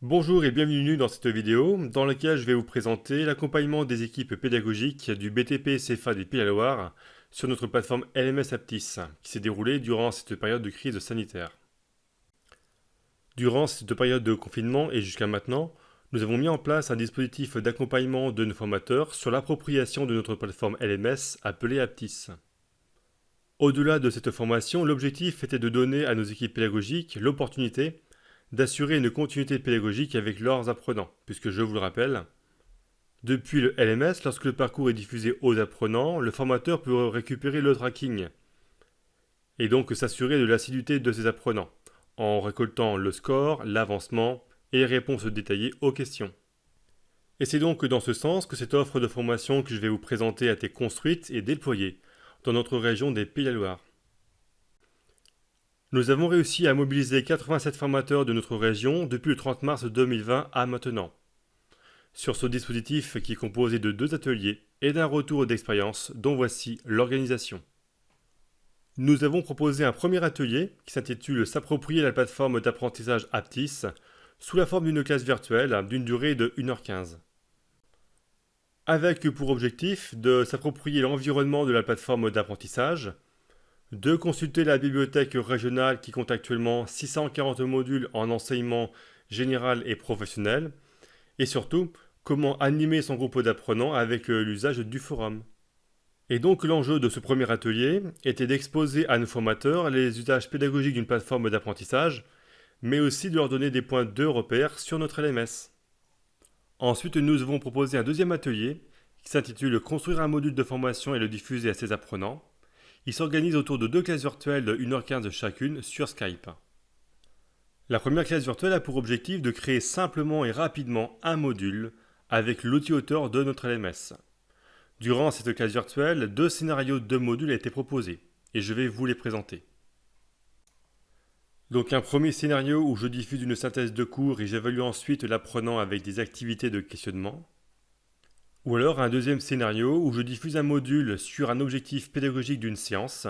Bonjour et bienvenue dans cette vidéo dans laquelle je vais vous présenter l'accompagnement des équipes pédagogiques du BTP CFA des Pays-de-la-Loire sur notre plateforme LMS Aptis qui s'est déroulée durant cette période de crise sanitaire. Durant cette période de confinement et jusqu'à maintenant, nous avons mis en place un dispositif d'accompagnement de nos formateurs sur l'appropriation de notre plateforme LMS appelée Aptis. Au-delà de cette formation, l'objectif était de donner à nos équipes pédagogiques l'opportunité d'assurer une continuité pédagogique avec leurs apprenants, puisque je vous le rappelle, depuis le LMS, lorsque le parcours est diffusé aux apprenants, le formateur peut récupérer le tracking et donc s'assurer de l'assiduité de ses apprenants, en récoltant le score, l'avancement et les réponses détaillées aux questions. Et c'est donc dans ce sens que cette offre de formation que je vais vous présenter a été construite et déployée dans notre région des Pays-de-la-Loire. Nous avons réussi à mobiliser 87 formateurs de notre région depuis le 30 mars 2020 à maintenant, sur ce dispositif qui est composé de 2 ateliers et d'un retour d'expérience dont voici l'organisation. Nous avons proposé un premier atelier qui s'intitule S'approprier la plateforme d'apprentissage Aptis sous la forme d'une classe virtuelle d'une durée de 1h15. Avec pour objectif de s'approprier l'environnement de la plateforme d'apprentissage, de consulter la bibliothèque régionale qui compte actuellement 640 modules en enseignement général et professionnel, et surtout, comment animer son groupe d'apprenants avec l'usage du forum. Et donc l'enjeu de ce premier atelier était d'exposer à nos formateurs les usages pédagogiques d'une plateforme d'apprentissage, mais aussi de leur donner des points de repère sur notre LMS. Ensuite, nous avons proposé un deuxième atelier qui s'intitule Construire un module de formation et le diffuser à ses apprenants. Il s'organise autour de 2 classes virtuelles de 1h15 chacune sur Skype. La première classe virtuelle a pour objectif de créer simplement et rapidement un module avec l'outil auteur de notre LMS. Durant cette classe virtuelle, 2 scénarios de modules ont été proposés et je vais vous les présenter. Donc un premier scénario où je diffuse une synthèse de cours et j'évalue ensuite l'apprenant avec des activités de questionnement. Ou alors un deuxième scénario où je diffuse un module sur un objectif pédagogique d'une séance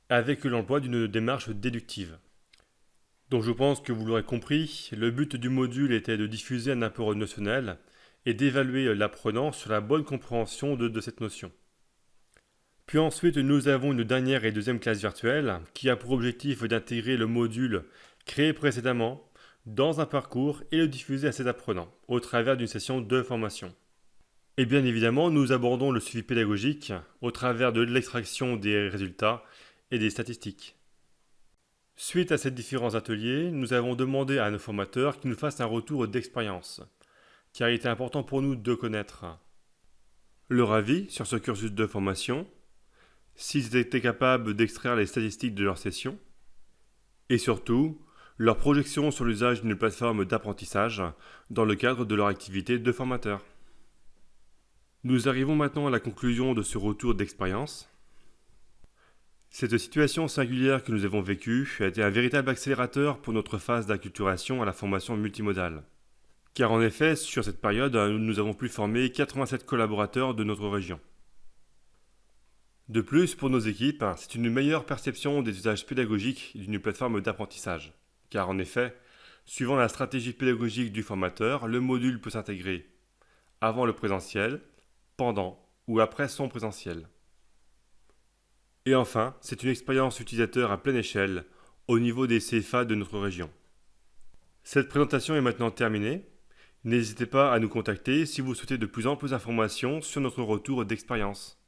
avec l'emploi d'une démarche déductive. Donc je pense que vous l'aurez compris, le but du module était de diffuser un apport notionnel et d'évaluer l'apprenant sur la bonne compréhension de cette notion. Puis ensuite, nous avons une dernière et deuxième classe virtuelle qui a pour objectif d'intégrer le module créé précédemment dans un parcours et le diffuser à ses apprenants au travers d'une session de formation. Et bien évidemment, nous abordons le suivi pédagogique au travers de l'extraction des résultats et des statistiques. Suite à ces différents ateliers, nous avons demandé à nos formateurs qu'ils nous fassent un retour d'expérience, car il était important pour nous de connaître leur avis sur ce cursus de formation, s'ils étaient capables d'extraire les statistiques de leur session, et surtout, leur projection sur l'usage d'une plateforme d'apprentissage dans le cadre de leur activité de formateur. Nous arrivons maintenant à la conclusion de ce retour d'expérience. Cette situation singulière que nous avons vécue a été un véritable accélérateur pour notre phase d'acculturation à la formation multimodale. Car en effet, sur cette période, nous avons pu former 87 collaborateurs de notre région. De plus, pour nos équipes, c'est une meilleure perception des usages pédagogiques d'une plateforme d'apprentissage. Car en effet, suivant la stratégie pédagogique du formateur, le module peut s'intégrer avant le présentiel, pendant ou après son présentiel. Et enfin, c'est une expérience utilisateur à pleine échelle au niveau des CFA de notre région. Cette présentation est maintenant terminée. N'hésitez pas à nous contacter si vous souhaitez de plus amples informations sur notre retour d'expérience.